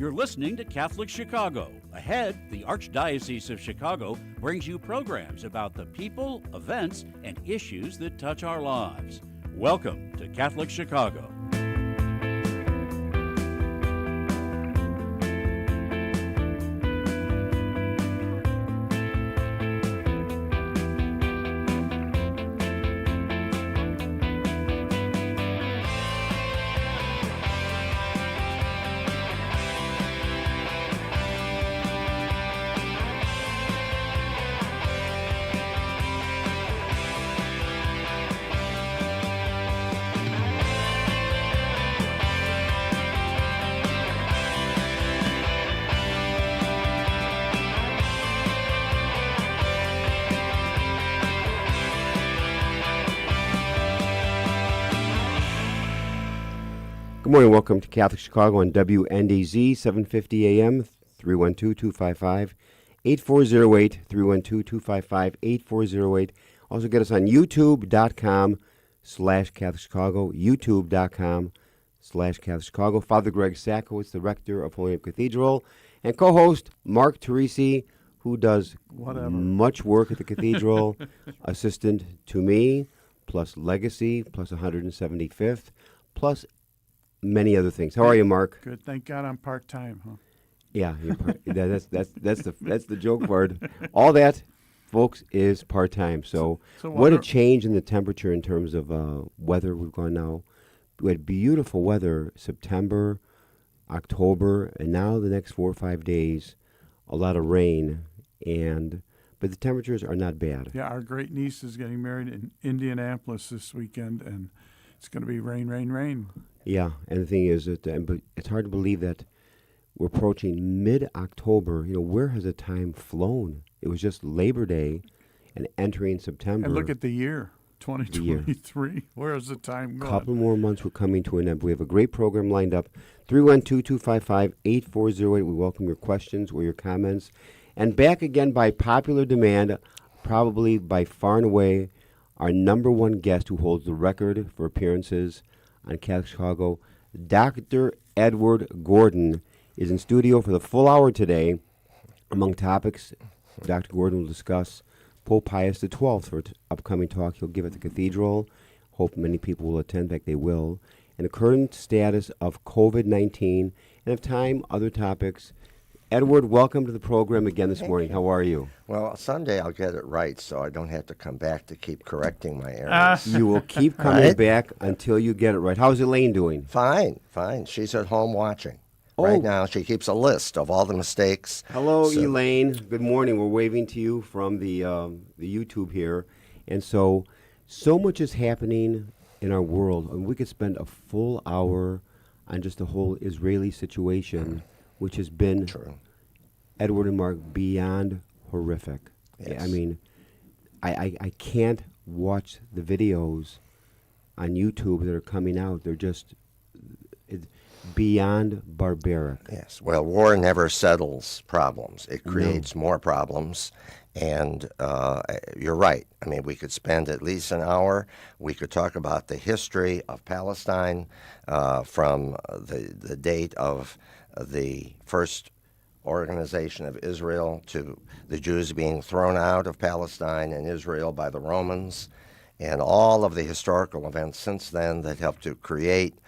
You're listening to Catholic Chicago. Ahead, the Archdiocese of Chicago brings you programs about the people, events, and issues that touch our lives. Welcome to Catholic Chicago. Good morning. Welcome to Catholic Chicago on WNDZ, 750 AM, 312-255-8408, 312-255-8408. Also get us on youtube.com/Catholic Chicago, youtube.com/Catholic Chicago. Father Greg Sakowitz, the rector of Holy Name Cathedral, and co-host Mark Teresi, who does much work at the cathedral, assistant to me, plus legacy, plus 175th, plus many other things. How are you, Mark? Good. Thank God I'm part-time, huh? Yeah, that's the joke part. All that, folks, is part-time. So what a change in the temperature in terms of weather we've gone now. We had beautiful weather September, October, and now the next 4 or 5 days, a lot of rain, but the temperatures are not bad. Yeah, our great niece is getting married in Indianapolis this weekend, and it's going to be rain, rain, rain. Yeah, and the thing is that it's hard to believe that we're approaching mid-October. You know, where has the time flown? It was just Labor Day and entering September. And look at the year, 2023. Where has the time gone? A couple more months we're coming to an end. We have a great program lined up. 312-255-8408. We welcome your questions or your comments. And back again by popular demand, probably by far and away, our number one guest who holds the record for appearances on Catholic Chicago, Dr. Edward Gordon, is in studio for the full hour today. Among topics, Dr. Gordon will discuss Pope Pius XII for an upcoming talk he'll give at the cathedral. Hope many people will attend, in fact they will. And the current status of COVID-19, and if time, other topics. Edward, welcome to the program again this morning. How are you? Well, someday I'll get it right, so I don't have to come back to keep correcting my errors. You will keep coming back until you get it right. How's Elaine doing? Fine. She's at home watching. Right now, she keeps a list of all the mistakes. Hello, Elaine. Good morning. We're waving to you from the YouTube here. And so much is happening in our world. And we could spend a full hour on just the whole Israeli situation, which has been, True. Edward and Mark, beyond horrific. Yes. I mean, I can't watch the videos on YouTube that are coming out. They're just beyond barbaric. Yes. Well, war never settles problems. It creates more problems. And you're right. I mean, we could spend at least an hour. We could talk about the history of Palestine from the date of the first organization of Israel to the Jews being thrown out of Palestine and Israel by the Romans, and all of the historical events since then that helped to create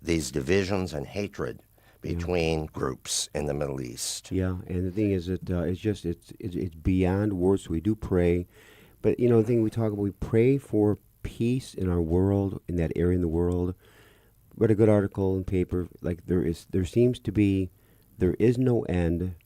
these divisions and hatred between groups in the Middle East. Yeah, and the thing is that it's beyond words. We do pray, but the thing we talk about, we pray for peace in our world, in that area in the world. Read a good article in paper. Like there is no end,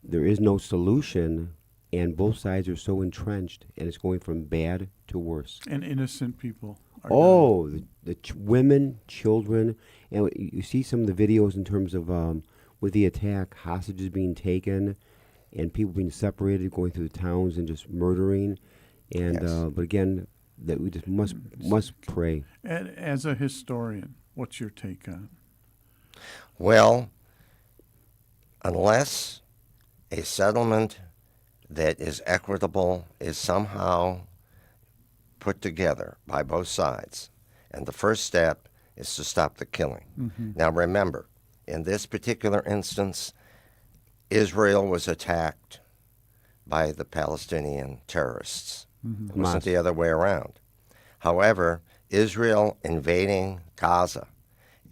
there is no solution, and both sides are so entrenched, and it's going from bad to worse. And innocent people are the women, children, and you see some of the videos in terms of with the attack, hostages being taken, and people being separated, going through the towns and just murdering, and Yes. But again, that we just must pray. And as a historian, what's your take on? Well, unless a settlement that is equitable is somehow put together by both sides, and the first step is to stop the killing. Mm-hmm. Now remember, In this particular instance, Israel was attacked by the Palestinian terrorists. It wasn't the other way around. However, Israel invading Gaza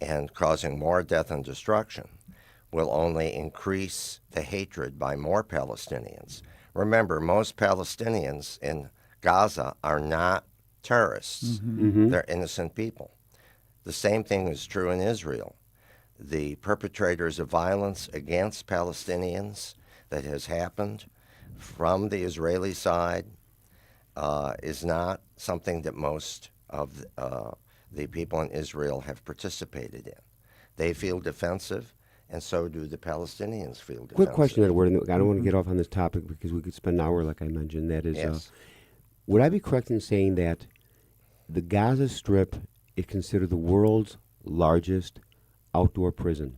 and causing more death and destruction will only increase the hatred by more Palestinians. Remember, most Palestinians in Gaza are not terrorists. They're innocent people. The same thing is true in Israel. The perpetrators of violence against Palestinians that has happened from the Israeli side is not something that most of the people in Israel have participated in. They feel defensive, and so do the Palestinians feel defensive. Quick question, Edward, and I don't want to get off on this topic because we could spend an hour, like I mentioned. That is, Yes. would I be correct in saying that the Gaza Strip is considered the world's largest outdoor prison?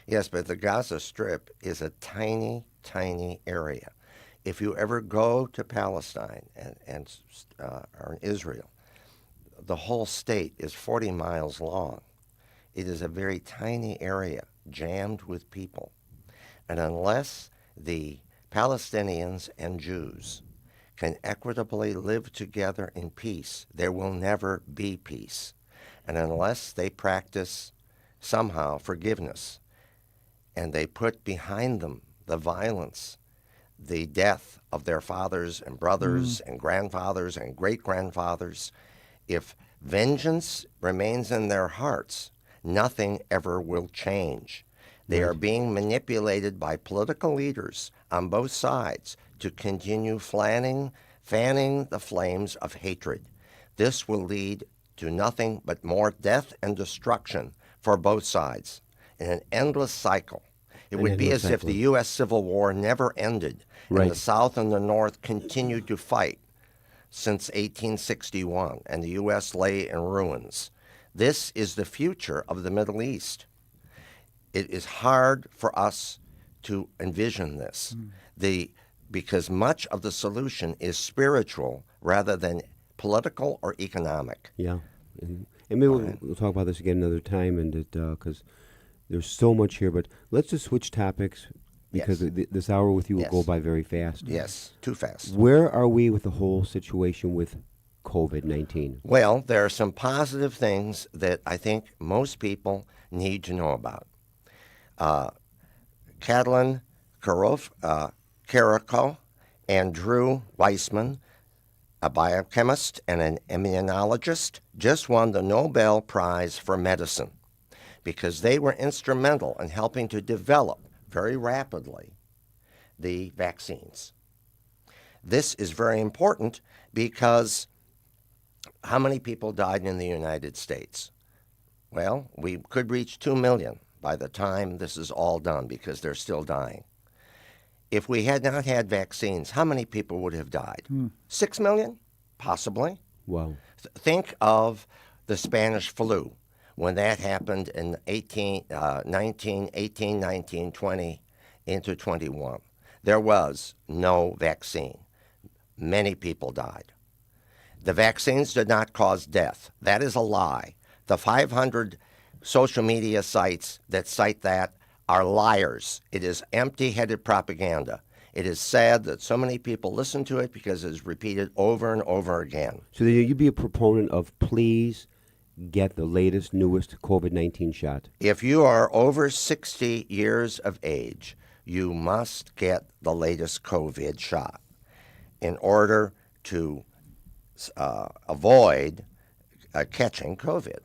Yes, but the Gaza Strip is a tiny, tiny area. If you ever go to Palestine or Israel, the whole state is 40 miles long. It is a very tiny area, jammed with people. And unless the Palestinians and Jews can equitably live together in peace, there will never be peace. And unless they practice somehow forgiveness, and they put behind them the violence, the death of their fathers and brothers and grandfathers and great-grandfathers, if vengeance remains in their hearts, nothing ever will change. They are being manipulated by political leaders on both sides to continue fanning the flames of hatred. This will lead to nothing but more death and destruction for both sides in an endless cycle. It would be as if the U.S. Civil War never ended, and the South and the North continued to fight since 1861, and the U.S. lay in ruins. This is the future of the Middle East. It is hard for us to envision this, because much of the solution is spiritual rather than political or economic. Yeah. And maybe we'll talk about this again another time, and because there's so much here. But let's just switch topics, because this hour with you will go by very fast. Yes, too fast. Where are we with the whole situation with COVID-19? Well, there are some positive things that I think most people need to know about. Katalin Kariko and Drew Weissman, a biochemist and an immunologist, just won the Nobel Prize for Medicine because they were instrumental in helping to develop very rapidly the vaccines. This is very important because how many people died in the United States? Well, we could reach 2 million by the time this is all done because they're still dying. If we had not had vaccines, how many people would have died? 6 million? Possibly. Wow. Think of the Spanish flu when that happened in 18, 19, 20 into 21. There was no vaccine. Many people died. The vaccines did not cause death. That is a lie. The 500 social media sites that cite that are liars. It is empty-headed propaganda. It is sad that so many people listen to it because it is repeated over and over again. So then you'd be a proponent of please get the latest, newest COVID-19 shot. If you are over 60 years of age, you must get the latest COVID shot in order to avoid catching COVID.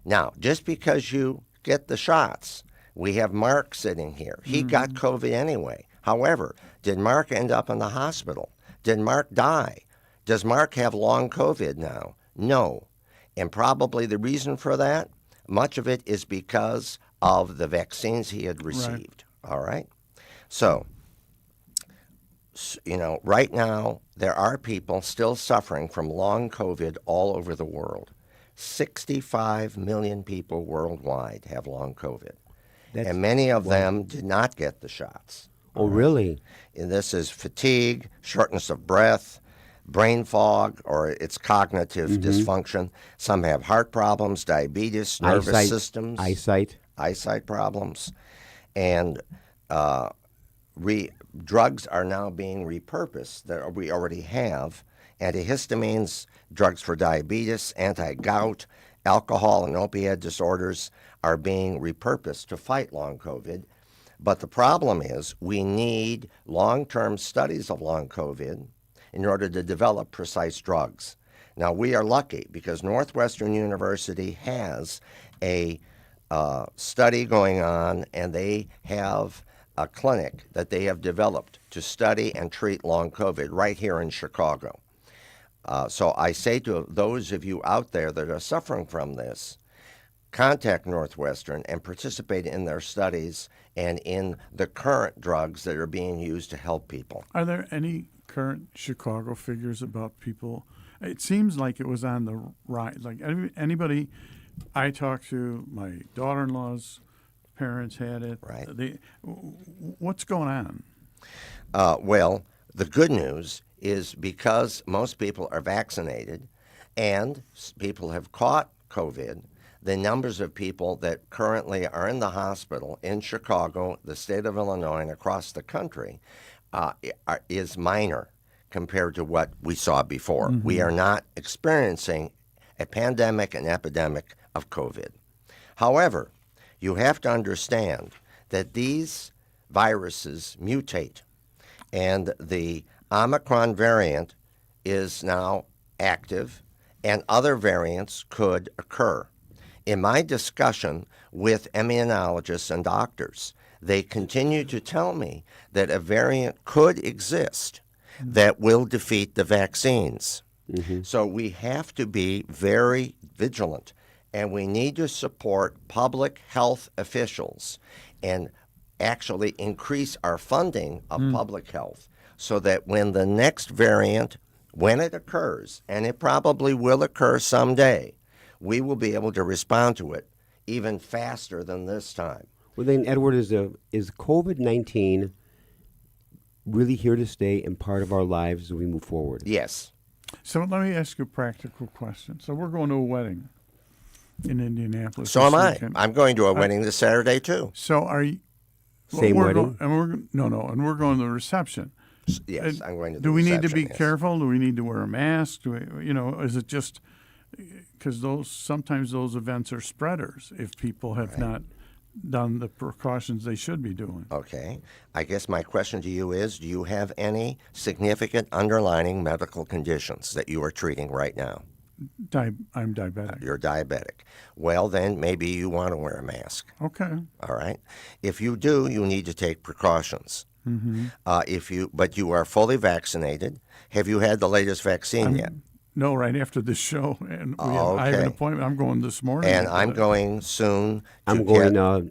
Now, just because you get the shots, we have Mark sitting here. He got COVID anyway. However, did Mark end up in the hospital? Did Mark die? Does Mark have long COVID now? No. And probably the reason for that, much of it is because of the vaccines he had received. Right. All right? So, you know, right now, there are people still suffering from long COVID all over the world. 65 million people worldwide have long COVID. And many of them did not get the shots. Oh, really? And this is fatigue, shortness of breath, brain fog, or it's cognitive dysfunction. Some have heart problems, diabetes, nervous systems. Eyesight. eyesight problems, and drugs are now being repurposed that we already have. Antihistamines, drugs for diabetes, anti-gout, alcohol and opioid disorders are being repurposed to fight long COVID. But the problem is we need long-term studies of long COVID in order to develop precise drugs. Now, we are lucky because Northwestern University has a study going on, and they have a clinic that they have developed to study and treat long COVID right here in Chicago. So I say to those of you out there that are suffering from this, contact Northwestern and participate in their studies and in the current drugs that are being used to help people. Are there any current Chicago figures about people? It seems like it was on the rise. Like anybody I talked to, my daughter-in-law's parents had it. Right. What's going on? Well, the good news is because most people are vaccinated and people have caught COVID, the numbers of people that currently are in the hospital in Chicago, the state of Illinois, and across the country is minor compared to what we saw before. Mm-hmm. We are not experiencing a pandemic and epidemic of COVID. However, you have to understand that these viruses mutate, and the Omicron variant is now active, and other variants could occur. In my discussion with immunologists and doctors, they continue to tell me that a variant could exist that will defeat the vaccines. Mm-hmm. So we have to be very vigilant, and we need to support public health officials and actually increase our funding of public health so that when the next variant, when it occurs, and it probably will occur someday, we will be able to respond to it even faster than this time. Well, then, Edward, is COVID-19 really here to stay and part of our lives as we move forward? Yes. So let me ask you a practical question. So we're going to a wedding in Indianapolis. So am I. I'm going to a wedding this Saturday, too. So are you? Same wedding? And we're going to the reception. Yes, I'm going to the reception. Do we need to be yes. careful? Do we need to wear a mask? Is it just because sometimes those events are spreaders if people have not done the precautions they should be doing? Okay. I guess my question to you is, do you have any significant underlying medical conditions that you are treating right now? I'm diabetic. You're diabetic. Well, then maybe you want to wear a mask. Okay. All right. If you do, you need to take precautions. Mm-hmm. But you are fully vaccinated. Have you had the latest vaccine yet? No, right after this show, and okay. I have an appointment. I'm going this morning, and I'm going soon. I'm going now.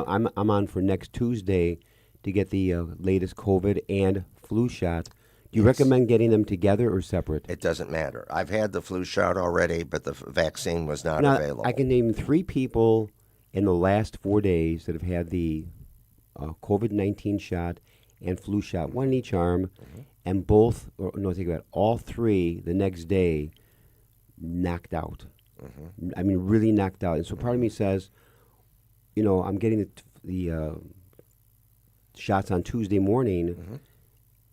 I'm on for next Tuesday to get the latest COVID and flu shot. Do you recommend getting them together or separate? It doesn't matter. I've had the flu shot already, but the vaccine was not available. I can name 3 people in the last 4 days that have had the COVID-19 shot and flu shot, one in each arm, and both, think about it, all 3 the next day knocked out. Mm-hmm. I mean, really knocked out. And so part of me says, I'm getting the shots on Tuesday morning,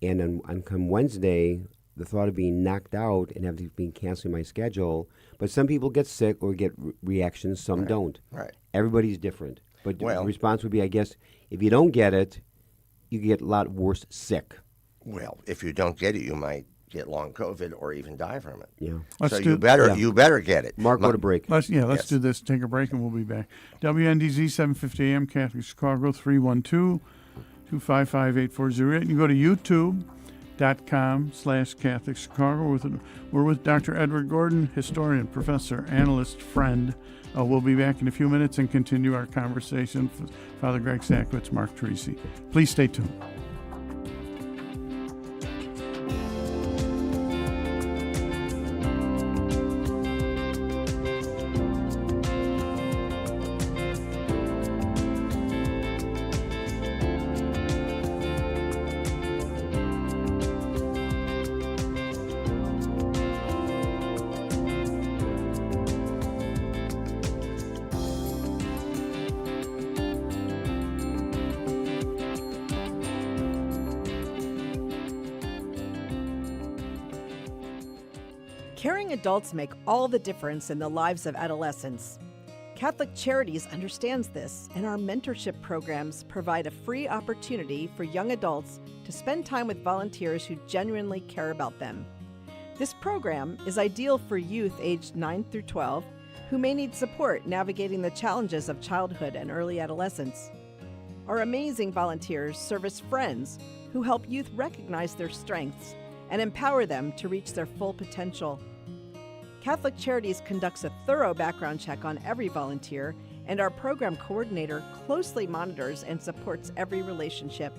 and on come Wednesday, the thought of being knocked out and having been canceling my schedule. But some people get sick or get reactions, some don't. Right. Everybody's different. But the response would be, I guess, if you don't get it, you get a lot worse sick. Well, if you don't get it, you might get long COVID or even die from it. Yeah. You better get it. Mark, go to break. Let's do this. Take a break and we'll be back. WNDZ 750 AM, Catholic Chicago, 312-255-8408. You can go to youtube.com/Catholic Chicago. We're with Dr. Edward Gordon, historian, professor, analyst, friend. We'll be back in a few minutes and continue our conversation with Father Greg Sakowicz, Mark Teresi. Please stay tuned. Caring adults make all the difference in the lives of adolescents. Catholic Charities understands this, and our mentorship programs provide a free opportunity for young adults to spend time with volunteers who genuinely care about them. This program is ideal for youth aged 9 through 12 who may need support navigating the challenges of childhood and early adolescence. Our amazing volunteers serve as friends who help youth recognize their strengths and empower them to reach their full potential. Catholic Charities conducts a thorough background check on every volunteer, and our program coordinator closely monitors and supports every relationship.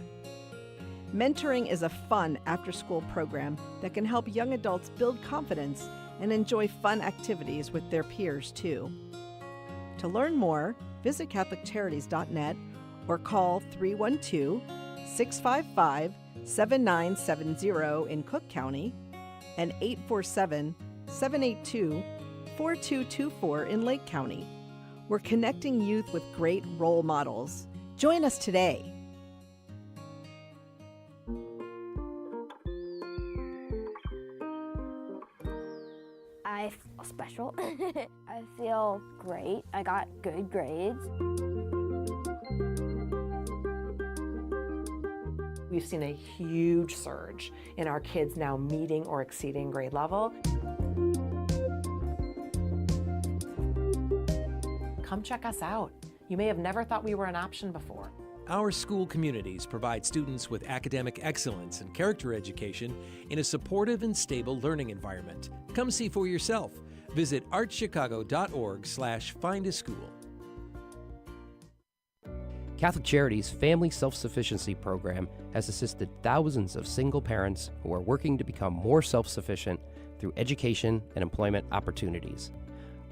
Mentoring is a fun after-school program that can help young adults build confidence and enjoy fun activities with their peers, too. To learn more, visit CatholicCharities.net or call 312-655-7970 in Cook County and 847-782-4224 in Lake County. We're connecting youth with great role models. Join us today. I feel special. I feel great. I got good grades. We've seen a huge surge in our kids now meeting or exceeding grade level. Come check us out. You may have never thought we were an option before. Our school communities provide students with academic excellence and character education in a supportive and stable learning environment. Come see for yourself. Visit archchicago.org/findaschool. Catholic Charities' Family Self-Sufficiency Program has assisted thousands of single parents who are working to become more self-sufficient through education and employment opportunities.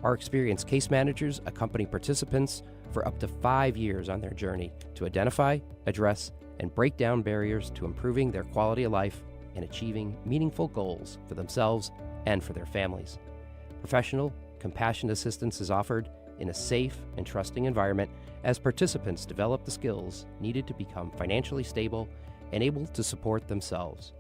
Our experienced case managers accompany participants for up to 5 years on their journey to identify, address, and break down barriers to improving their quality of life and achieving meaningful goals for themselves and for their families. Professional, compassionate assistance is offered in a safe and trusting environment as participants develop the skills needed to become financially stable and able to support themselves.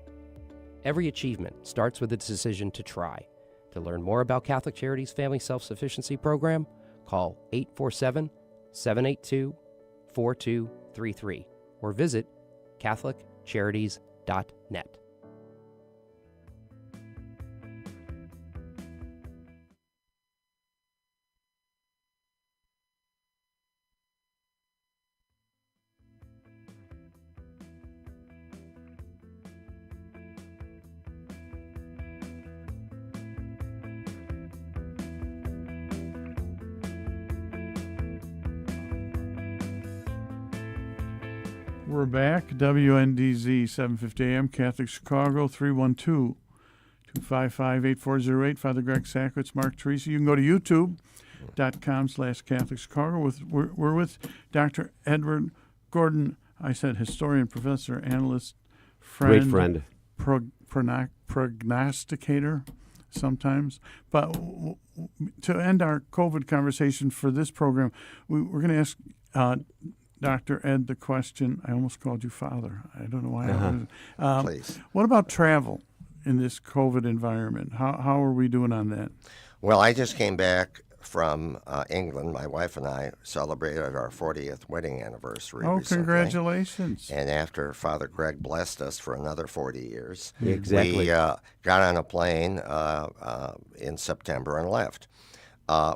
Every achievement starts with a decision to try. To learn more about Catholic Charities' Family Self-Sufficiency Program, call 847-782-4233 or visit CatholicCharities.net. We're back. WNDZ 750 AM, Catholic Chicago, 312-255-8408. Father Greg Sackwitz, Mark Teresi. You can go to youtube.com/Catholic Chicago. We're with Dr. Edward Gordon. I said historian, professor, analyst, friend. Great friend. Prognosticator sometimes. But to end our COVID conversation for this program, we're going to ask Dr. Ed the question. I almost called you Father. I don't know why. Please. What about travel in this COVID environment? How are we doing on that? Well, I just came back from England. My wife and I celebrated our 40th wedding anniversary recently. Congratulations. And after Father Greg blessed us for another 40 years, Exactly. we got on a plane in September and left.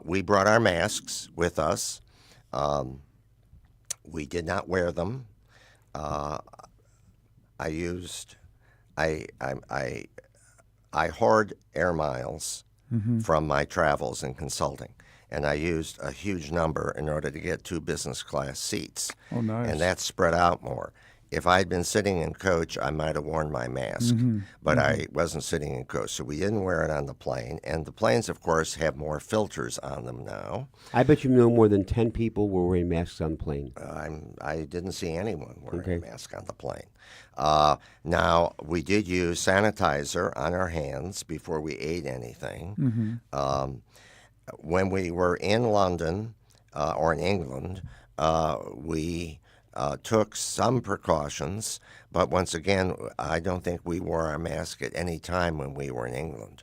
We brought our masks with us. We did not wear them. I hoard air miles from my travels and consulting, and I used a huge number in order to get 2 business class seats. Oh, nice. And that's spread out more. If I'd been sitting in coach, I might have worn my mask, but I wasn't sitting in coach, so we didn't wear it on the plane. And the planes, of course, have more filters on them now. I bet you know more than 10 people were wearing masks on the plane. I didn't see anyone wearing a mask on the plane. Now, we did use sanitizer on our hands before we ate anything. When we were in London or in England, we took some precautions, but once again, I don't think we wore our mask at any time when we were in England.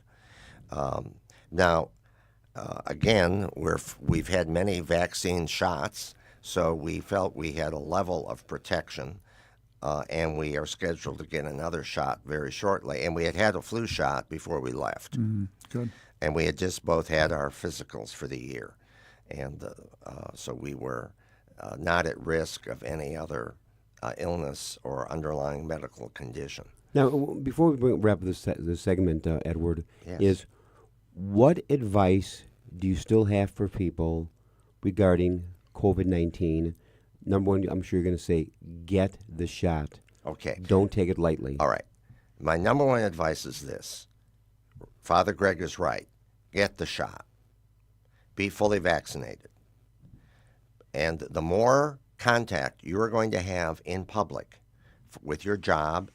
Now, again, we've had many vaccine shots, so we felt we had a level of protection, and we are scheduled to get another shot very shortly. And we had a flu shot before we left. Good. And we had just both had our physicals for the year. And so we were not at risk of any other illness or underlying medical condition. Now, before we wrap up this segment, Edward, Yes. is what advice do you still have for people regarding COVID-19? Number one, I'm sure you're going to say, get the shot. Okay. Don't take it lightly. All right. My number one advice is this. Father Greg is right. Get the shot. Be fully vaccinated. And the more contact you are going to have in public with your job,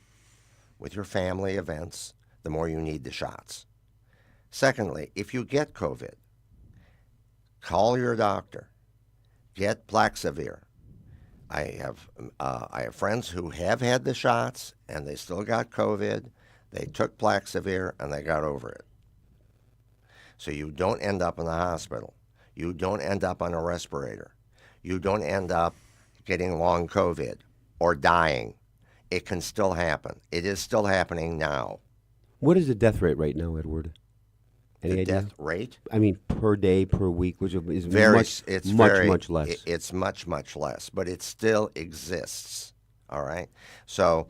with your family events, the more you need the shots. Secondly, if you get COVID, call your doctor. Get Plaxivir. I have friends who have had the shots and they still got COVID. They took Plaxivir and they got over it. So you don't end up in the hospital. You don't end up on a respirator. You don't end up getting long COVID or dying. It can still happen. It is still happening now. What is the death rate right now, Edward? Any The idea? death rate? I mean, per day, per week, which is It's much less. It's much less, but it still exists. All right. So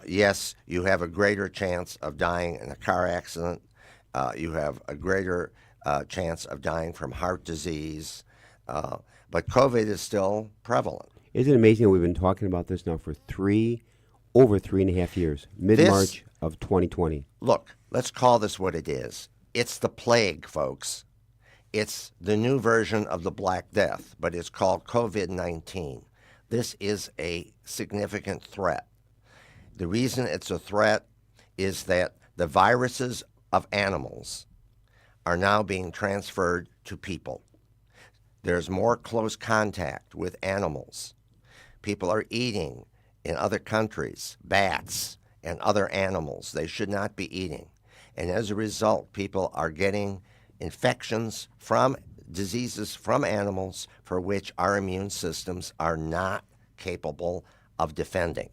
yes, you have a greater chance of dying in a car accident. You have a greater chance of dying from heart disease. But COVID is still prevalent. Isn't it amazing that we've been talking about this now for over 3.5 years, mid-March of 2020? Look, let's call this what it is. It's the plague, folks. It's the new version of the Black Death, but it's called COVID-19. This is a significant threat. The reason it's a threat is that the viruses of animals are now being transferred to people. There's more close contact with animals. People are eating in other countries bats and other animals they should not be eating. And as a result, people are getting infections from diseases from animals for which our immune systems are not capable of defending.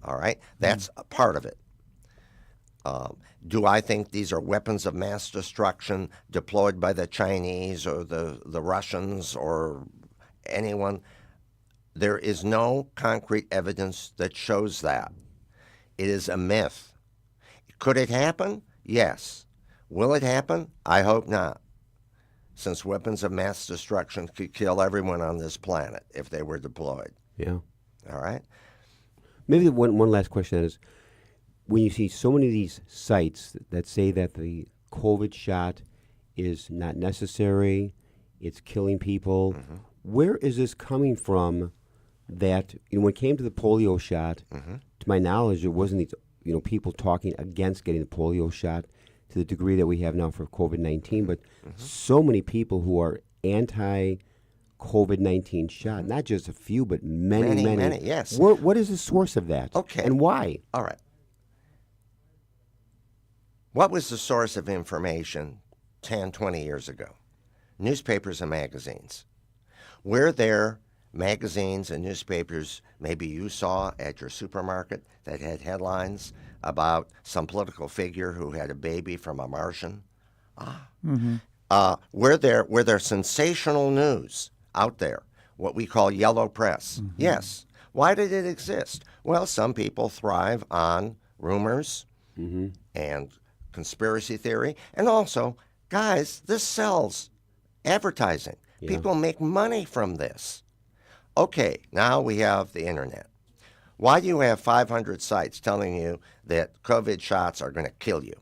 All right? That's a part of it. Do I think these are weapons of mass destruction deployed by the Chinese or the Russians or anyone? There is no concrete evidence that shows that. It is a myth. Could it happen? Yes. Will it happen? I hope not, since weapons of mass destruction could kill everyone on this planet if they were deployed. Yeah. All right? Maybe one last question is, when you see so many of these sites that say that the COVID shot is not necessary, it's killing people, where is this coming from that, when it came to the polio shot, to my knowledge, it wasn't these, people talking against getting the polio shot to the degree that we have now for COVID-19, but so many people who are anti-COVID-19 shot, not just a few, but many. Yes. What is the source of that? Okay. And why? All right. What was the source of information 10, 20 years ago? Newspapers and magazines. Were there magazines and newspapers maybe you saw at your supermarket that had headlines about some political figure who had a baby from a Martian? Were there sensational news out there, what we call yellow press? Yes. Why did it exist? Well, some people thrive on rumors and conspiracy theory, and also, guys, this sells advertising. Yeah. People make money from this. Okay, now we have the internet. Why do you have 500 sites telling you that COVID shots are going to kill you,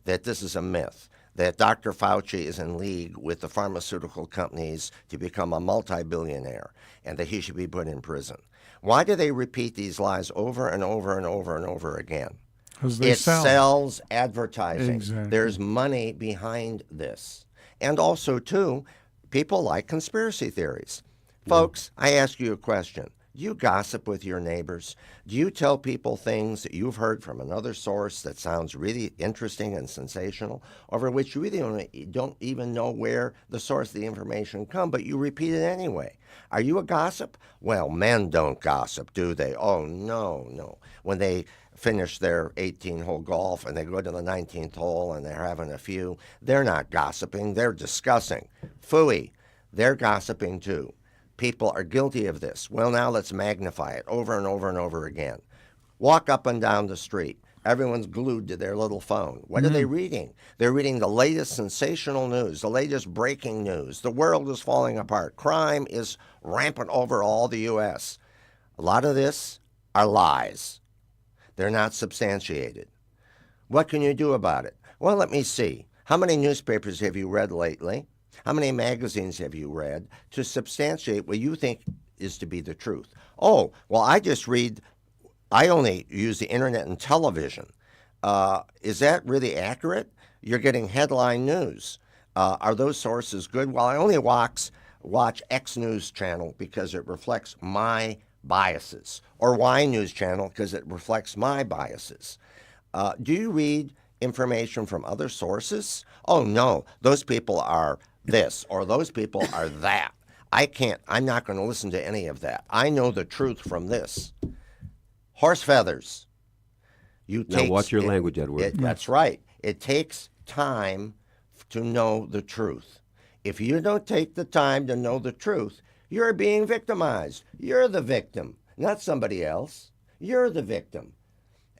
that this is a myth, that Dr. Fauci is in league with the pharmaceutical companies to become a multi-billionaire and that he should be put in prison? Why do they repeat these lies over and over and over and over again? Because they It sell. sells advertising. Exactly. There's money behind this. And also, too, people like conspiracy theories. Folks, I ask you a question. Do you gossip with your neighbors? Do you tell people things that you've heard from another source that sounds really interesting and sensational, over which you really don't even know where the source of the information come, but you repeat it anyway? Are you a gossip? Well, men don't gossip, do they? Oh, no. When they finish their 18-hole golf and they go to the 19th hole and they're having a few, they're not gossiping, they're discussing. Phooey, they're gossiping too. People are guilty of this. Well, now let's magnify it over and over and over again. Walk up and down the street. Everyone's glued to their little phone. What are they reading? They're reading the latest sensational news, the latest breaking news. The world is falling apart. Crime is rampant over all the U.S. A lot of this are lies. They're not substantiated. What can you do about it? Well, let me see. How many newspapers have you read lately? How many magazines have you read to substantiate what you think is to be the truth? Oh, well, I only use the internet and television. Is that really accurate? You're getting headline news. Are those sources good? Well, I only watch X News Channel because it reflects my biases, or Y News Channel because it reflects my biases. Do you read information from other sources? Oh, no, those people are this, or those people are that. I'm not going to listen to any of that. I know the truth from this. Horse feathers. Now, watch your language, Edward. That's right. It takes time to know the truth. If you don't take the time to know the truth, you're being victimized. You're the victim, not somebody else. You're the victim.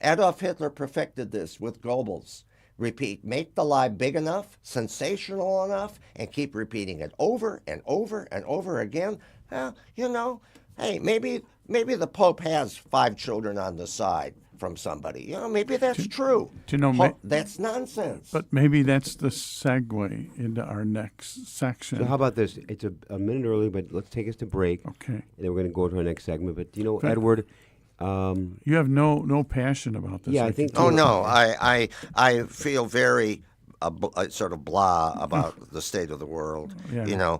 Adolf Hitler perfected this with Goebbels. Repeat, make the lie big enough, sensational enough, and keep repeating it over and over and over again. Well, hey, maybe the Pope has 5 children on the side from somebody. Maybe that's true. That's nonsense. But maybe that's the segue into our next section. So how about this? It's a minute early, but let's take us to break. Okay. And then we're going to go to our next segment. But, Edward... you have no passion about this. Yeah, I think... Oh, no. I feel very sort of blah about the state of the world. Yeah.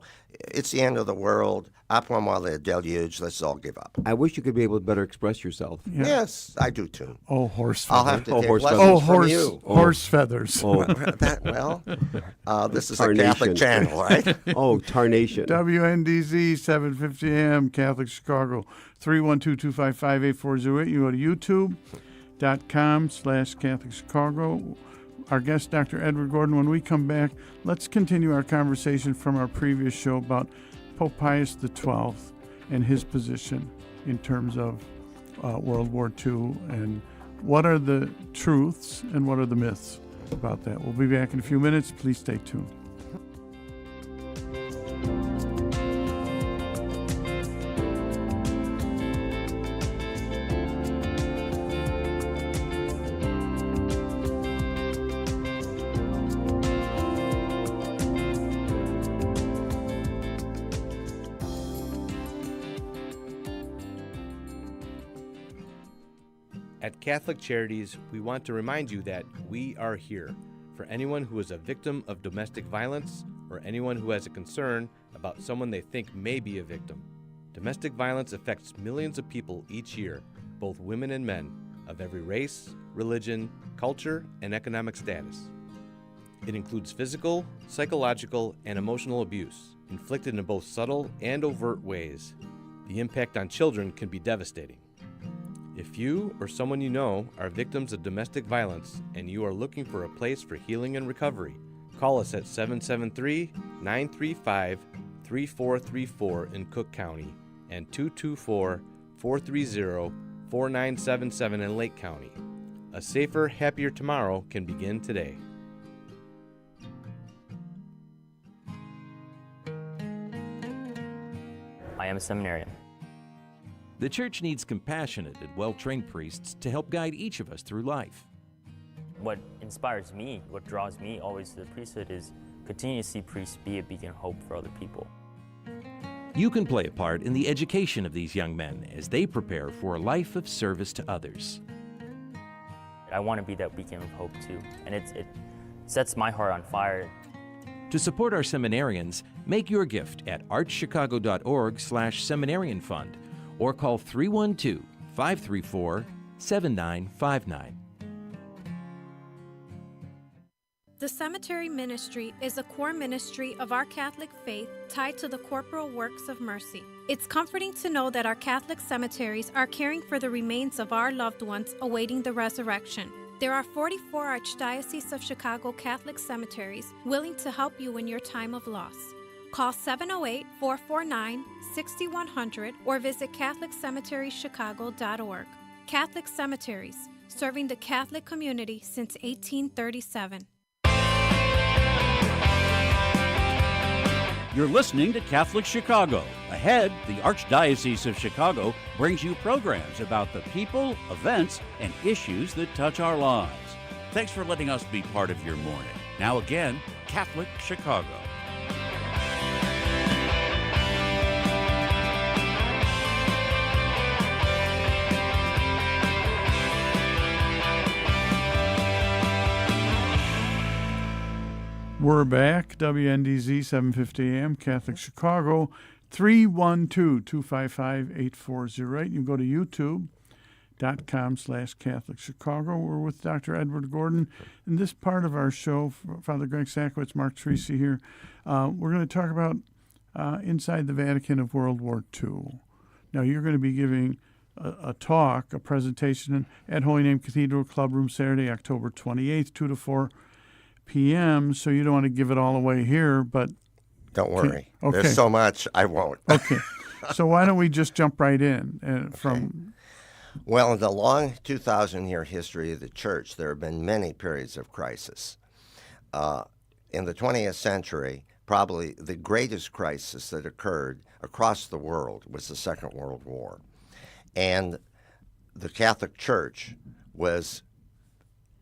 It's the end of the world. Après moi le deluge. Let's all give up. I wish you could be able to better express yourself. Yeah. Yes, I do too. Oh, horse feathers. I'll have to take lessons from you. Horse feathers. This is a Catholic channel, right? Oh, tarnation. WNDZ 750 AM, Catholic Chicago, 312-255-8408. You go to youtube.com/Catholic Chicago. Our guest, Dr. Edward Gordon. When we come back, let's continue our conversation from our previous show about Pope Pius XII and his position in terms of World War II, and what are the truths and what are the myths about that. We'll be back in a few minutes. Please stay tuned. At Catholic Charities, we want to remind you that we are here for anyone who is a victim of domestic violence or anyone who has a concern about someone they think may be a victim. Domestic violence affects millions of people each year, both women and men, of every race, religion, culture, and economic status. It includes physical, psychological, and emotional abuse, inflicted in both subtle and overt ways. The impact on children can be devastating. If you or someone you know are victims of domestic violence and you are looking for a place for healing and recovery, call us at 773-935-3434 in Cook County and 224-430-4977 in Lake County. A safer, happier tomorrow can begin today. I am a seminarian. The Church needs compassionate and well-trained priests to help guide each of us through life. What inspires me, what draws me always to the priesthood is continue to see priests be a beacon of hope for other people. You can play a part in the education of these young men as they prepare for a life of service to others. I want to be that beacon of hope too, and it sets my heart on fire. To support our seminarians, make your gift at archchicago.org/seminarian fund or call 312-534-7959. The cemetery ministry is a core ministry of our Catholic faith tied to the corporal works of mercy. It's comforting to know that our Catholic cemeteries are caring for the remains of our loved ones awaiting the resurrection. There are 44 Archdiocese of Chicago Catholic cemeteries willing to help you in your time of loss. Call 708-449-6100 or visit CatholicCemeteriesChicago.org. Catholic Cemeteries, serving the Catholic community since 1837. You're listening to Catholic Chicago. Ahead, the Archdiocese of Chicago brings you programs about the people, events, and issues that touch our lives. Thanks for letting us be part of your morning. Now again, Catholic Chicago. We're back. WNDZ 750 AM, Catholic Chicago, 312-255-8408. You can go to youtube.com/Catholic Chicago. We're with Dr. Edward Gordon. In this part of our show, Father Greg Sakowicz, Mark Tracy here, we're going to talk about inside the Vatican of World War II. Now, you're going to be giving a talk, a presentation at Holy Name Cathedral Club Room Saturday, October 28th, 2 to 4 p.m., so you don't want to give it all away here, but... Don't worry. Okay. There's so much, I won't. Okay. So why don't we just jump right in from... Well, in the long 2,000-year history of the Church, there have been many periods of crisis. In the 20th century, probably the greatest crisis that occurred across the world was the Second World War. And the Catholic Church was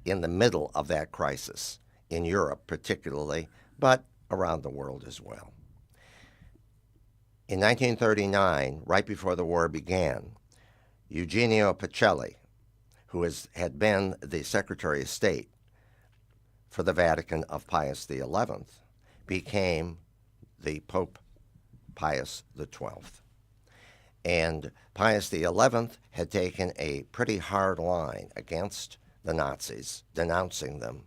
in the middle of that crisis, in Europe particularly, but around the world as well. In 1939, right before the war began, Eugenio Pacelli, who had been the Secretary of State for the Vatican of Pius XI, became the Pope Pius XII. And Pius XI had taken a pretty hard line against the Nazis, denouncing them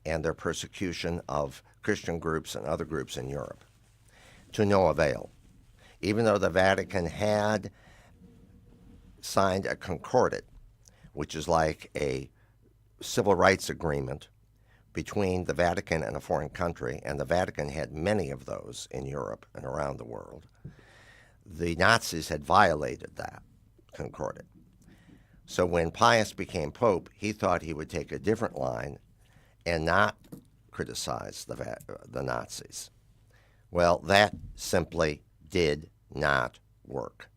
and their persecution of Christian groups and other groups in Europe, to no avail. Even though the Vatican had signed a concordat, which is like a civil rights agreement between the Vatican and a foreign country, and the Vatican had many of those in Europe and around the world, the Nazis had violated that concordat. So when Pius became Pope, he thought he would take a different line and not criticize the Nazis. Well, that simply did not work.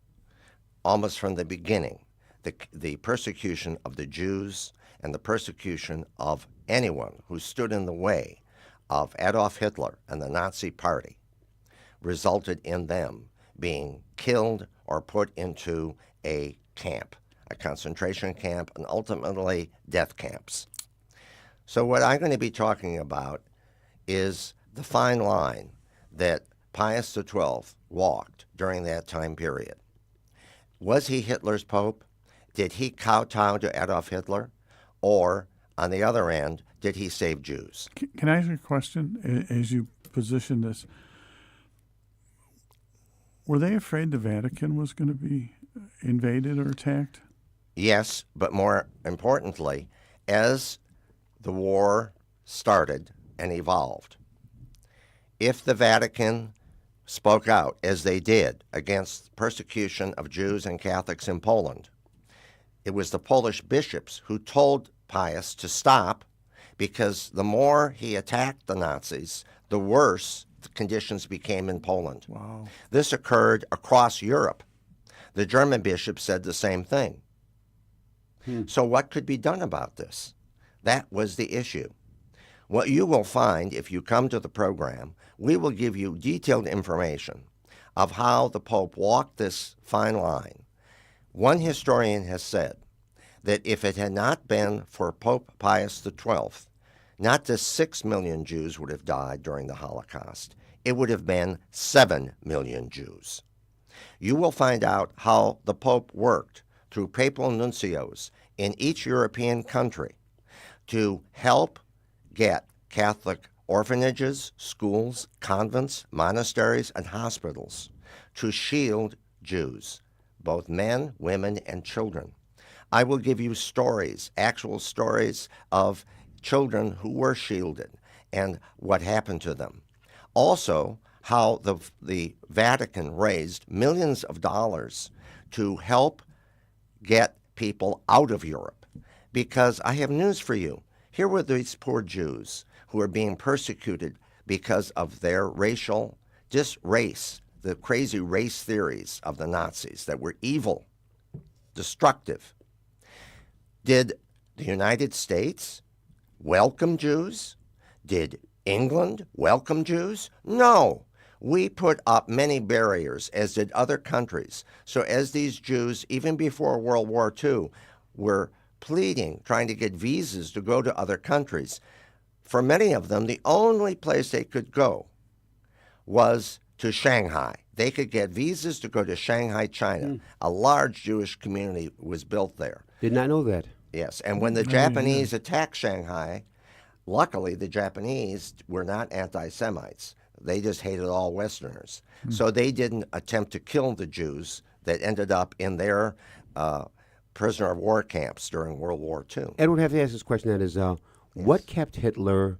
Almost from the beginning, the persecution of the Jews and the persecution of anyone who stood in the way of Adolf Hitler and the Nazi Party resulted in them being killed or put into a camp, a concentration camp, and ultimately death camps. So what I'm going to be talking about is the fine line that Pius XII walked during that time period. Was he Hitler's Pope? Did he kowtow to Adolf Hitler? Or, on the other end, did he save Jews? Can I ask you a question as you position this? Were they afraid the Vatican was going to be invaded or attacked? Yes, but more importantly, as the war started and evolved, if the Vatican spoke out, as they did, against persecution of Jews and Catholics in Poland, it was the Polish bishops who told Pius to stop, because the more he attacked the Nazis, the worse the conditions became in Poland. Wow. This occurred across Europe. The German bishops said the same thing. So what could be done about this? That was the issue. What you will find if you come to the program, we will give you detailed information of how the Pope walked this fine line. One historian has said that if it had not been for Pope Pius XII, not just 6 million Jews would have died during the Holocaust. It would have been 7 million Jews. You will find out how the Pope worked through papal nuncios in each European country to help get Catholic orphanages, schools, convents, monasteries, and hospitals to shield Jews, both men, women, and children. I will give you stories, actual stories of children who were shielded and what happened to them. Also, how the Vatican raised millions of dollars to help get people out of Europe. Because I have news for you. Here were these poor Jews who are being persecuted because of their racial race, the crazy race theories of the Nazis that were evil, destructive. Did the United States welcome Jews? Did England welcome Jews? No. We put up many barriers, as did other countries. So as these Jews, even before World War II, were pleading, trying to get visas to go to other countries, for many of them, the only place they could go was to Shanghai. They could get visas to go to Shanghai, China. A large Jewish community was built there. Did not know that. Yes, and when the Japanese attacked Shanghai, luckily the Japanese were not anti-Semites. They just hated all Westerners. So they didn't attempt to kill the Jews that ended up in their prisoner of war camps during World War II. Edward, I have to ask this question, that is, what kept Hitler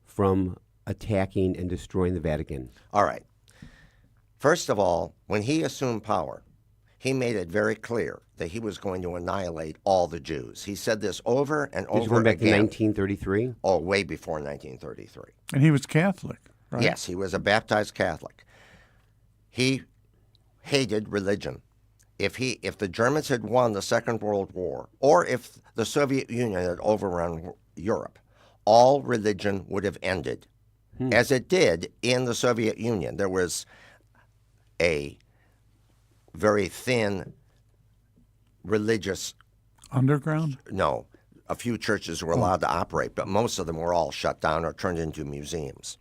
from attacking and destroying the Vatican? All right. First of all, when he assumed power, he made it very clear that he was going to annihilate all the Jews. He said this over and over again. Going back to 1933? Oh, way before 1933. And he was Catholic, right? Yes, he was a baptized Catholic. He hated religion. If the Germans had won the Second World War, or if the Soviet Union had overrun Europe, all religion would have ended, as it did in the Soviet Union. There was a very thin religious underground? No. A few churches were allowed to operate, but most of them were all shut down or turned into museums.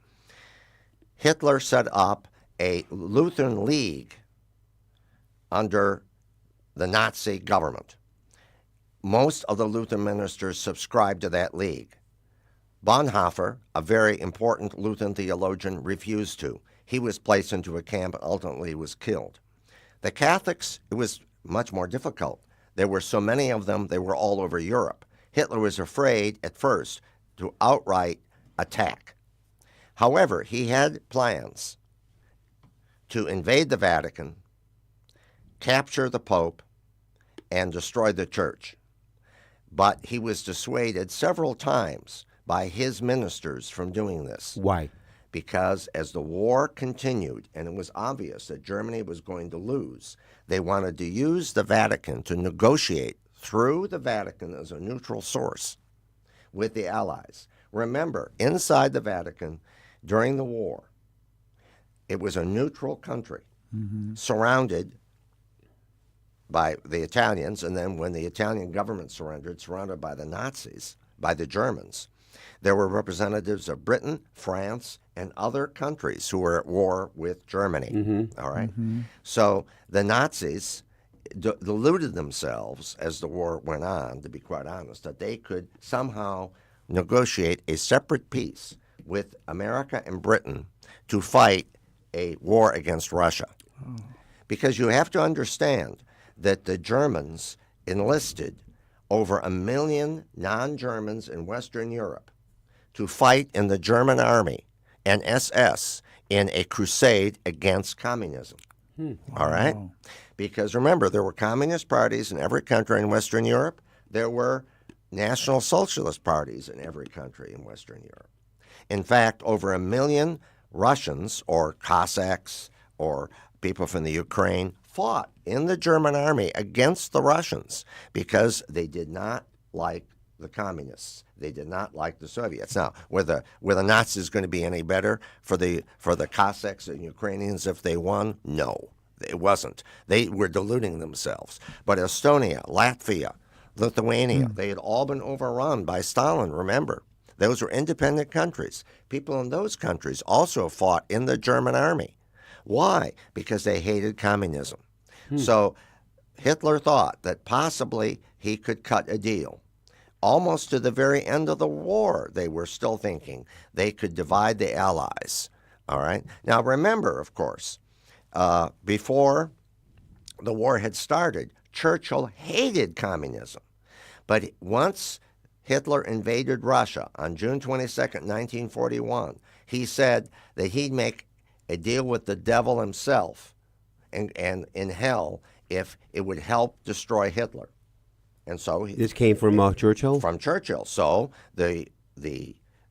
Hitler set up a Lutheran League under the Nazi government. Most of the Lutheran ministers subscribed to that league. Bonhoeffer, a very important Lutheran theologian, refused to. He was placed into a camp and ultimately was killed. The Catholics, it was much more difficult. There were so many of them, they were all over Europe. Hitler was afraid at first to outright attack. However, he had plans to invade the Vatican, capture the Pope, and destroy the church. But he was dissuaded several times by his ministers from doing this. Why? Because as the war continued, and it was obvious that Germany was going to lose, they wanted to use the Vatican to negotiate through the Vatican as a neutral source with the Allies. Remember, inside the Vatican, during the war, it was a neutral country, surrounded by the Italians, and then when the Italian government surrounded by the Nazis, by the Germans. There were representatives of Britain, France, and other countries who were at war with Germany. All right? So the Nazis deluded themselves as the war went on, to be quite honest, that they could somehow negotiate a separate peace with America and Britain to fight a war against Russia. Because you have to understand that the Germans enlisted over 1 million non-Germans in Western Europe to fight in the German army and SS in a crusade against communism. All right? Because remember, there were communist parties in every country in Western Europe. There were National Socialist parties in every country in Western Europe. In fact, over 1 million Russians or Cossacks or people from the Ukraine fought in the German army against the Russians because they did not like the communists. They did not like the Soviets. Now, were the Nazis going to be any better for the Cossacks and Ukrainians if they won? No, it wasn't. They were deluding themselves. But Estonia, Latvia, Lithuania, they had all been overrun by Stalin, remember. Those were independent countries. People in those countries also fought in the German army. Why? Because they hated communism. So Hitler thought that possibly he could cut a deal. Almost to the very end of the war, they were still thinking they could divide the Allies. All right. Now, remember, of course, before the war had started, Churchill hated communism. But once Hitler invaded Russia on June 22nd, 1941, he said that he'd make a deal with the devil himself and in hell if it would help destroy Hitler. And so this came from Churchill? From Churchill. So the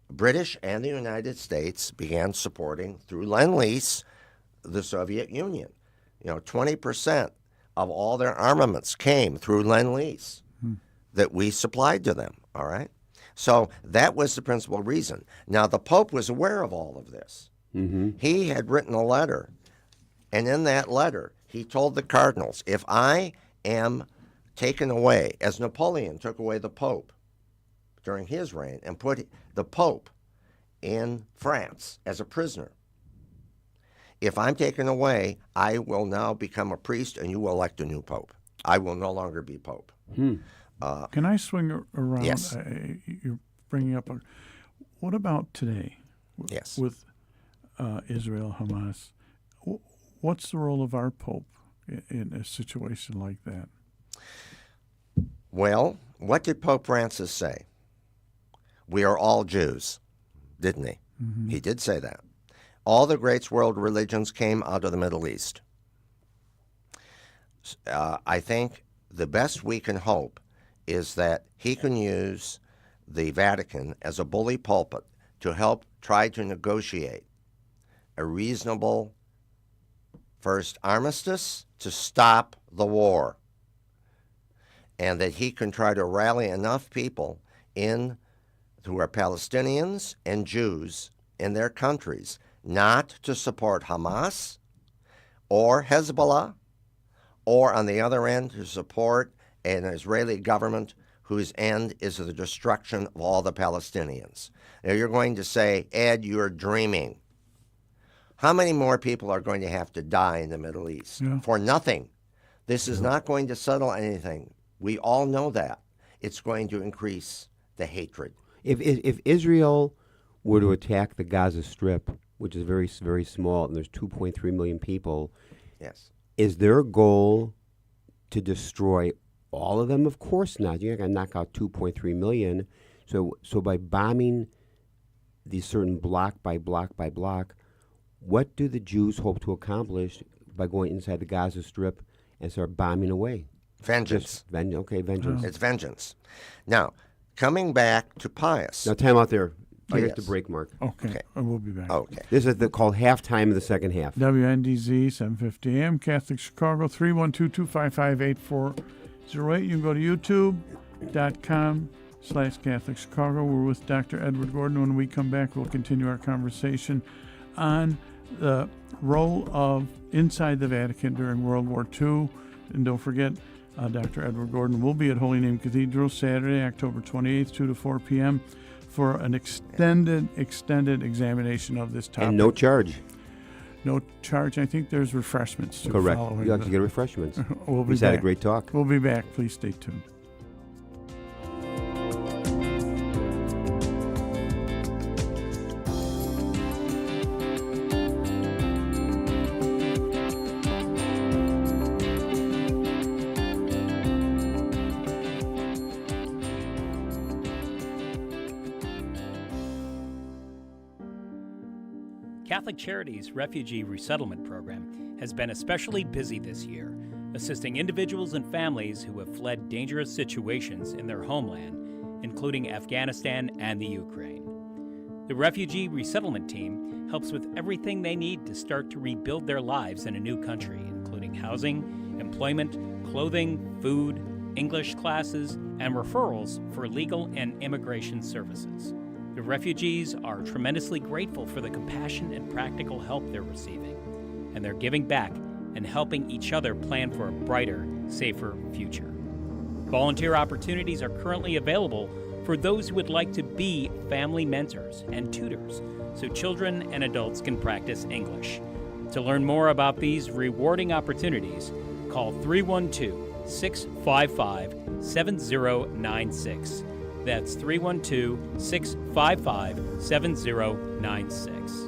British and the United States began supporting, through Lend-Lease, the Soviet Union. 20% of all their armaments came through Lend-Lease that we supplied to them, all right? So that was the principal reason. Now, the Pope was aware of all of this. Mm-hmm. He had written a letter, and in that letter, he told the cardinals, if I am taken away, as Napoleon took away the Pope during his reign and put the Pope in France as a prisoner, if I'm taken away, I will now become a priest and you will elect a new Pope. I will no longer be Pope. Can I swing around? Yes. You're bringing up what about today? Yes. With Israel, Hamas, what's the role of our Pope in a situation like that? Well, what did Pope Francis say? We are all Jews, didn't he? Mm-hmm. He did say that. All the great world religions came out of the Middle East. I think the best we can hope is that he can use the Vatican as a bully pulpit to help try to negotiate a reasonable first armistice to stop the war, and that he can try to rally enough people in who are Palestinians and Jews in their countries not to support Hamas or Hezbollah, or on the other end to support an Israeli government whose end is the destruction of all the Palestinians. Now you're going to say, Ed, you're dreaming. How many more people are going to have to die in the Middle East for nothing? This is not going to settle anything. We all know that. It's going to increase the hatred. If Israel were to attack the Gaza Strip, which is very, very small, and there's 2.3 million people, yes, is their goal to destroy all of them? Of course not. You're not going to knock out 2.3 million. So by bombing these certain block by block by block, what do the Jews hope to accomplish by going inside the Gaza Strip and start bombing away? Vengeance. Vengeance. It's vengeance. Now, coming back to Pius. Now, time out there. Here's yes. the break, Mark. Okay. We'll be back. Okay. This is called halftime of the second half. WNDZ, 750 AM, Catholic Chicago, 312-255-8408. You can go to youtube.com/Catholic Chicago. We're with Dr. Edward Gordon. When we come back, we'll continue our conversation on the role of inside the Vatican during World War II. And don't forget, Dr. Edward Gordon will be at Holy Name Cathedral Saturday, October 28th, 2 to 4 p.m. for an extended examination of this topic. And no charge. No charge. I think there's refreshments, too. Correct. You have to get refreshments. We'll be We've back. had a great talk. We'll be back. Please stay tuned. Catholic Charities' Refugee Resettlement Program has been especially busy this year, assisting individuals and families who have fled dangerous situations in their homeland, including Afghanistan and the Ukraine. The Refugee Resettlement Team helps with everything they need to start to rebuild their lives in a new country, including housing, employment, clothing, food, English classes, and referrals for legal and immigration services. The refugees are tremendously grateful for the compassion and practical help they're receiving, and they're giving back and helping each other plan for a brighter, safer future. Volunteer opportunities are currently available for those who would like to be family mentors and tutors so children and adults can practice English. To learn more about these rewarding opportunities, call 312-655-7096. That's 312-655-7096.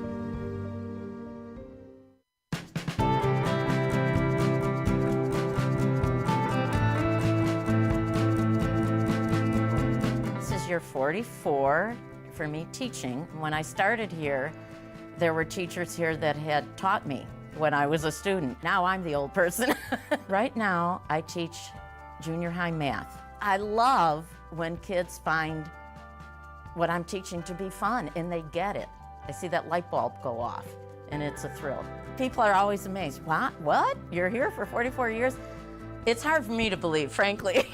This is year 44 for me teaching. When I started here, there were teachers here that had taught me when I was a student. Now I'm the old person. Right now, I teach junior high math. I love when kids find what I'm teaching to be fun and they get it. I see that light bulb go off and it's a thrill. People are always amazed. What? You're here for 44 years? It's hard for me to believe, frankly.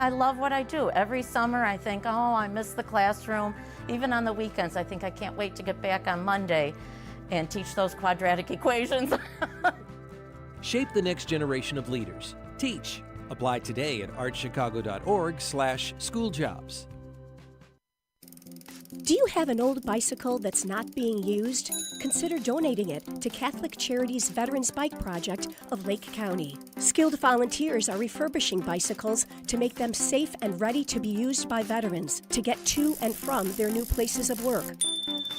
I love what I do. Every summer I think, oh, I miss the classroom. Even on the weekends, I think I can't wait to get back on Monday and teach those quadratic equations. Shape the next generation of leaders. Teach. Apply today at archchicago.org/schooljobs. Do you have an old bicycle that's not being used? Consider donating it to Catholic Charities Veterans Bike Project of Lake County. Skilled volunteers are refurbishing bicycles to make them safe and ready to be used by veterans to get to and from their new places of work.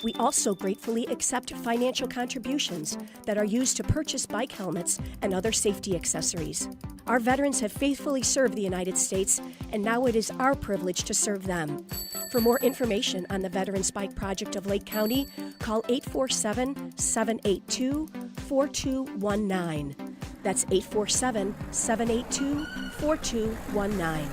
We also gratefully accept financial contributions that are used to purchase bike helmets and other safety accessories. Our veterans have faithfully served the United States, and now it is our privilege to serve them. For more information on the Veterans Bike Project of Lake County, call 847-782-4219. That's 847-782-4219.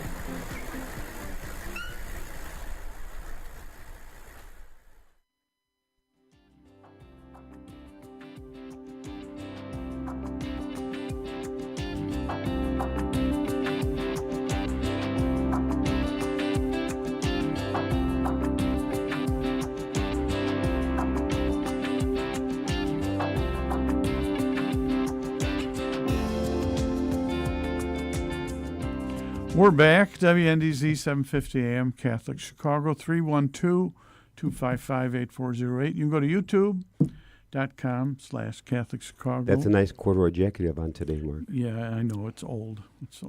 We're back. WNDZ 750 AM, Catholic Chicago, 312-255-8408. You can go to youtube.com/Catholic Chicago. That's a nice corduroy jacket you have on today, Mark. Yeah, I know. It's old. It's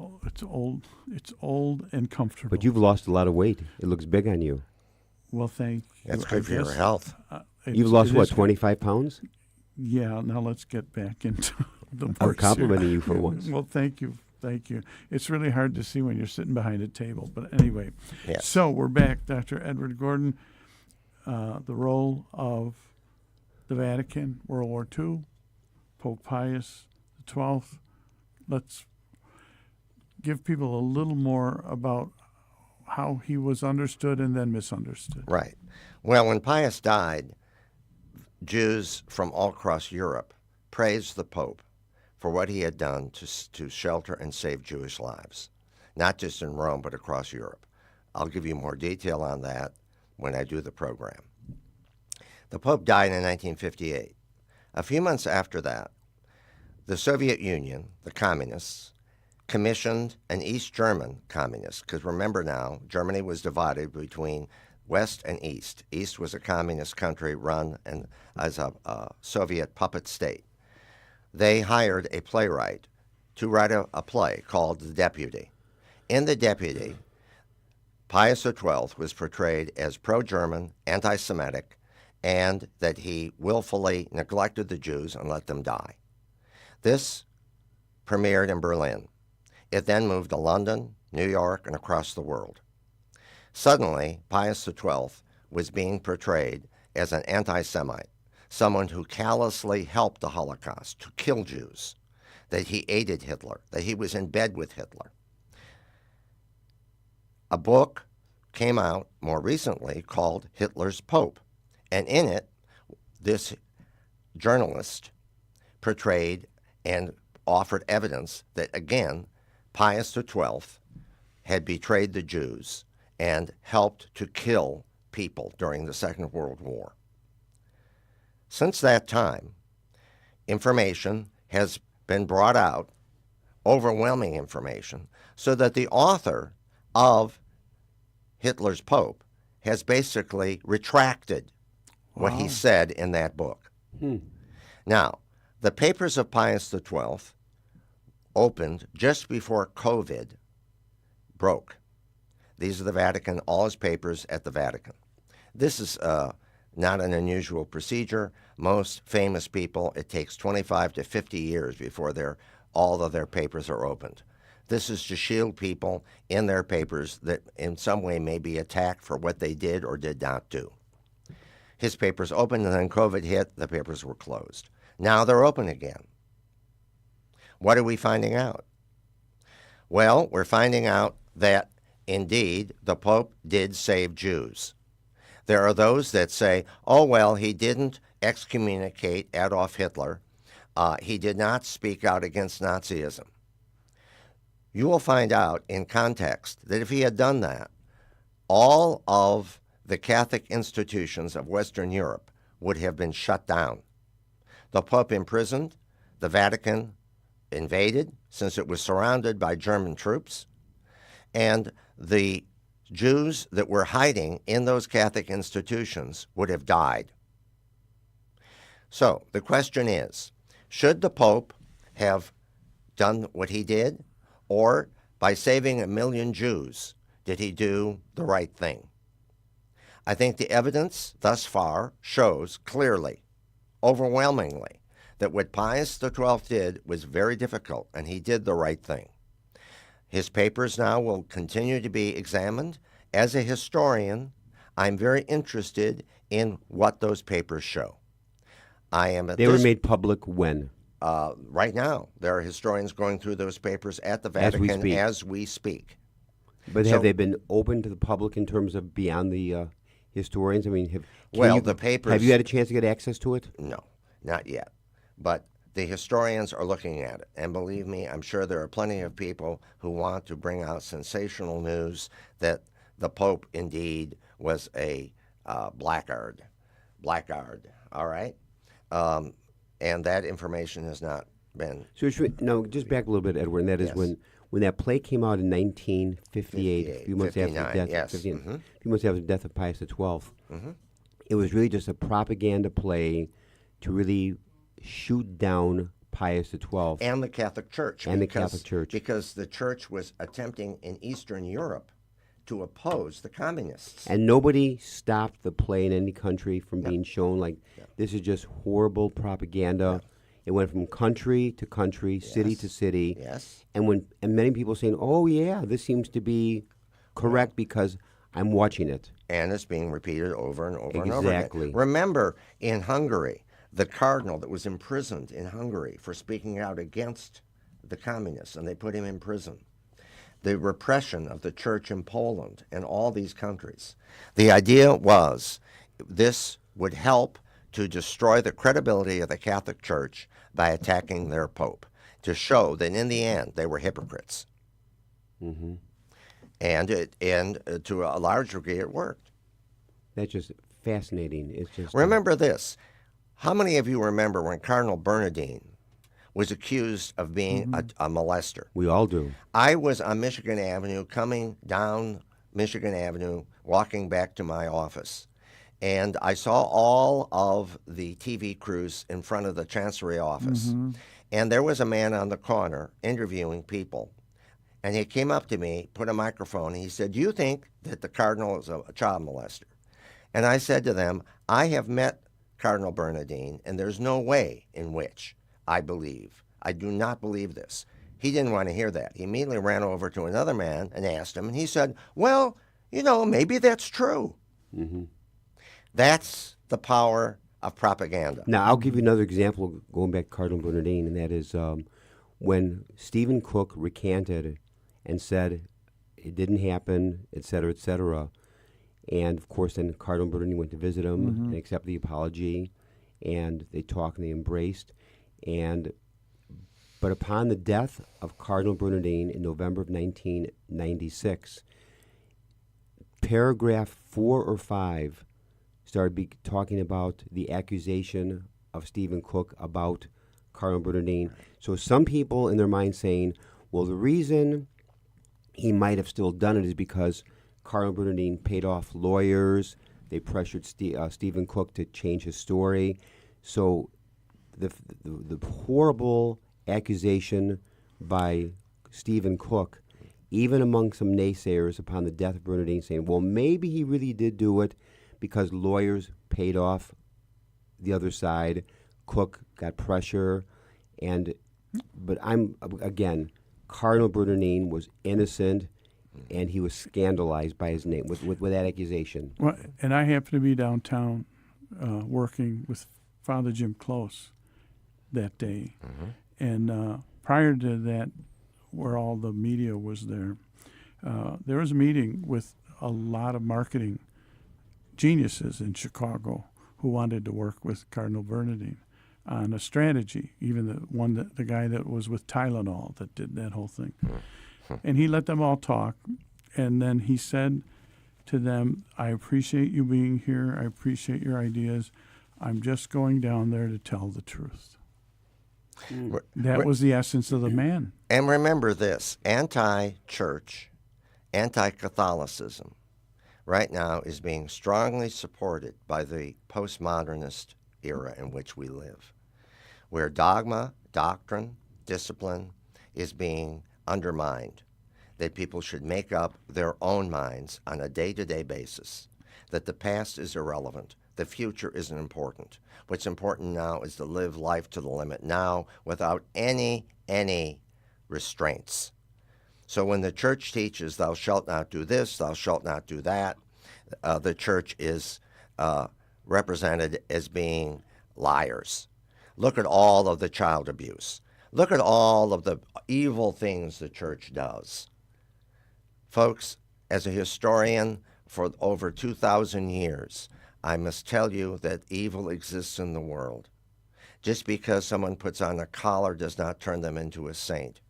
old and comfortable. But you've lost a lot of weight. It looks big on you. Well, thank you. That's good for your health. You've lost, what, 25 pounds? Yeah, now let's get back into the more I'm complimenting you for once. Well, thank you. Thank you. It's really hard to see when you're sitting behind a table. But anyway, Yes. So we're back. Dr. Edward Gordon, the role of the Vatican, World War II, Pope Pius XII. Let's give people a little more about how he was understood and then misunderstood. Right. Well, when Pius died, Jews from all across Europe praised the Pope for what he had done to shelter and save Jewish lives, not just in Rome, but across Europe. I'll give you more detail on that when I do the program. The Pope died in 1958. A few months after that, the Soviet Union, the communists, commissioned an East German communist, because remember now, Germany was divided between West and East. East was a communist country run as a Soviet puppet state. They hired a playwright to write a play called The Deputy. In The Deputy, Pius XII was portrayed as pro-German, anti-Semitic, and that he willfully neglected the Jews and let them die. This premiered in Berlin. It then moved to London, New York, and across the world. Suddenly, Pius XII was being portrayed as an anti-Semite, someone who callously helped the Holocaust, to kill Jews, that he aided Hitler, that he was in bed with Hitler. A book came out more recently called Hitler's Pope, and in it, this journalist portrayed and offered evidence that, again, Pius XII had betrayed the Jews and helped to kill people during the Second World War. Since that time, information has been brought out, overwhelming information, so that the author of Hitler's Pope has basically retracted what he said in that book. Now, The papers of Pius XII opened just before COVID broke. These are the Vatican, all his papers at the Vatican. This is not an unusual procedure. Most famous people, it takes 25 to 50 years before all of their papers are opened. This is to shield people in their papers that in some way may be attacked for what they did or did not do. His papers opened, and then COVID hit, the papers were closed. Now they're open again. What are we finding out? Well, we're finding out that, indeed, the Pope did save Jews. There are those that say, oh, well, he didn't excommunicate Adolf Hitler. He did not speak out against Nazism. You will find out in context that if he had done that, all of the Catholic institutions of Western Europe would have been shut down. The Pope imprisoned, the Vatican invaded, since it was surrounded by German troops, and the Jews that were hiding in those Catholic institutions would have died. So the question is, should the Pope have done what he did, or by saving 1 million Jews, did he do the right thing? I think the evidence thus far shows clearly, overwhelmingly, that what Pius XII did was very difficult, and he did the right thing. His papers now will continue to be examined. As a historian, I'm very interested in what those papers show. They were made public when? Right now. There are historians going through those papers at the Vatican as we speak. But have they been open to the public in terms of beyond the historians? I mean, the papers... Have you had a chance to get access to it? No, not yet. But the historians are looking at it. And believe me, I'm sure there are plenty of people who want to bring out sensational news that the Pope indeed was a blackguard, all right? And that information has not been... So no, just back a little bit, Edward, and that is when that play came out in 1958, a few months after the death, yes. a few months after the death of Pius XII, it was really just a propaganda play to really shoot down Pius XII. And the Catholic Church. The Catholic Church. Because the Church was attempting in Eastern Europe to oppose the communists. And nobody stopped the play in any country from being shown like, this is just horrible propaganda. It went from country to country, city to city. Yes. And many people saying, oh, yeah, this seems to be correct because I'm watching it. And it's being repeated over and over and over again. Exactly. Remember, in Hungary, the cardinal that was imprisoned in Hungary for speaking out against the communists, and they put him in prison. The repression of the church in Poland and all these countries. The idea was this would help to destroy the credibility of the Catholic Church by attacking their Pope, to show that in the end they were hypocrites. Mm-hmm. And to a large degree it worked. That's just fascinating. It's just remember this. How many of you remember when Cardinal Bernardine was accused of being a molester? We all do. I was on Michigan Avenue, coming down Michigan Avenue, walking back to my office. And I saw all of the TV crews in front of the Chancery office. And there was a man on the corner interviewing people. And he came up to me, put a microphone, and he said, do you think that the cardinal is a child molester? And I said to them, I have met Cardinal Bernardine, and there's no way in which I do not believe this. He didn't want to hear that. He immediately ran over to another man and asked him, and he said, well, maybe that's true. That's the power of propaganda. Now, I'll give you another example going back to Cardinal Bernardine, and that is when Stephen Cook recanted and said it didn't happen, et cetera, and of course then Cardinal Bernardine went to visit him and accepted the apology, and they talked and they embraced. But upon the death of Cardinal Bernardine in November of 1996, paragraph 4 or 5 started talking about the accusation of Stephen Cook about Cardinal Bernardine. So some people in their mind saying, well, the reason he might have still done it is because Cardinal Bernardine paid off lawyers. They pressured Stephen Cook to change his story. So the horrible accusation by Stephen Cook, even among some naysayers upon the death of Bernardine, saying, well, maybe he really did do it because lawyers paid off the other side. Cook got pressure, but again, Cardinal Bernardine was innocent, and he was scandalized by his name with that accusation. Well, and I happened to be downtown working with Father Jim Close that day. And prior to that, where all the media was there was a meeting with a lot of marketing geniuses in Chicago who wanted to work with Cardinal Bernardine on a strategy, even the guy that was with Tylenol that did that whole thing. And he let them all talk, and then he said to them, I appreciate you being here. I appreciate your ideas. I'm just going down there to tell the truth. That was the essence of the man. And remember this, anti-church, anti-Catholicism right now is being strongly supported by the postmodernist era in which we live, where dogma, doctrine, discipline is being undermined, that people should make up their own minds on a day-to-day basis, that the past is irrelevant, the future isn't important. What's important now is to live life to the limit now without any restraints. So when the church teaches, thou shalt not do this, thou shalt not do that, the church is represented as being liars. Look at all of the child abuse. Look at all of the evil things the church does. Folks, as a historian for over 2,000 years, I must tell you that evil exists in the world. Just because someone puts on a collar does not turn them into a saint.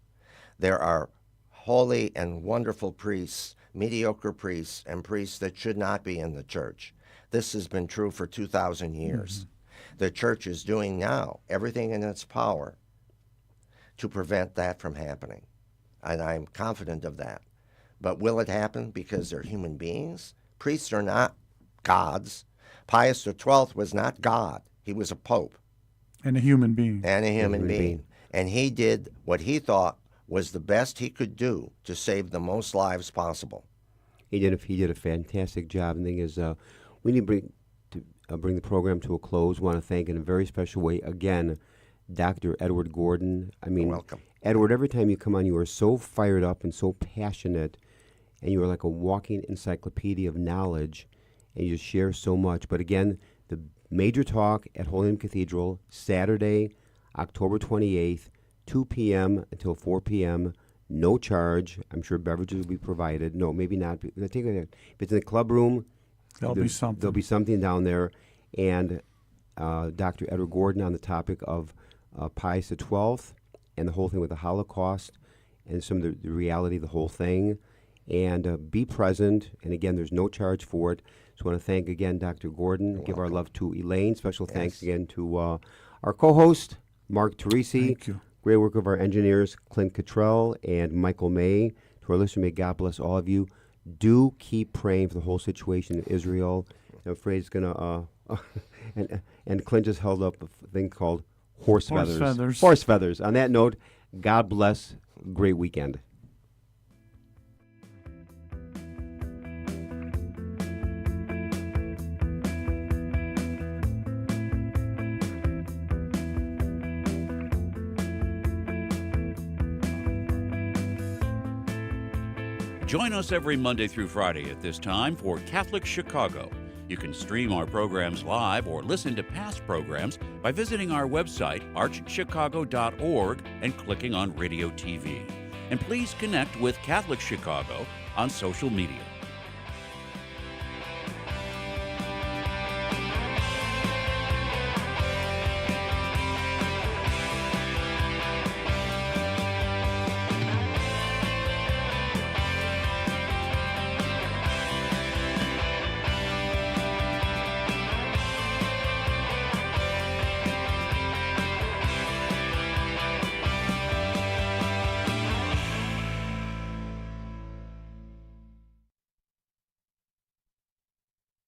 There are holy and wonderful priests, mediocre priests, and priests that should not be in the church. This has been true for 2,000 years. The church is doing now everything in its power to prevent that from happening. And I'm confident of that. But will it happen because they're human beings? Priests are not gods. Pius XII was not God. He was a pope. And a human being. And a human being. And he did what he thought was the best he could do to save the most lives possible. He did a fantastic job. And the thing is, we need to bring the program to a close. We want to thank in a very special way, again, Dr. Edward Gordon. I mean, You're welcome. Edward, every time you come on, you are so fired up and so passionate, and you are like a walking encyclopedia of knowledge, and you just share so much. But again, the major talk at Holy Name Cathedral, Saturday, October 28th, 2 p.m. until 4 p.m., no charge. I'm sure beverages will be provided. No, maybe not. I think if it's in the club room, there'll be something. There'll be something down there. And Dr. Edward Gordon on the topic of Pius XII and the whole thing with the Holocaust and some of the reality of the whole thing. And be present. And again, there's no charge for it. So I want to thank again Dr. Gordon. Give our love to Elaine. Special thanks again to our co-host, Mark Teresi. Thank you. Great work of our engineers, Clint Cottrell and Michael May. To our listeners, may God bless all of you. Do keep praying for the whole situation in Israel. I'm afraid it's going to... and Clint just held up a thing called horse feathers. Horse feathers. On that note, God bless. Great weekend. Join us every Monday through Friday at this time for Catholic Chicago. You can stream our programs live or listen to past programs by visiting our website, archchicago.org, and clicking on Radio TV. And please connect with Catholic Chicago on social media.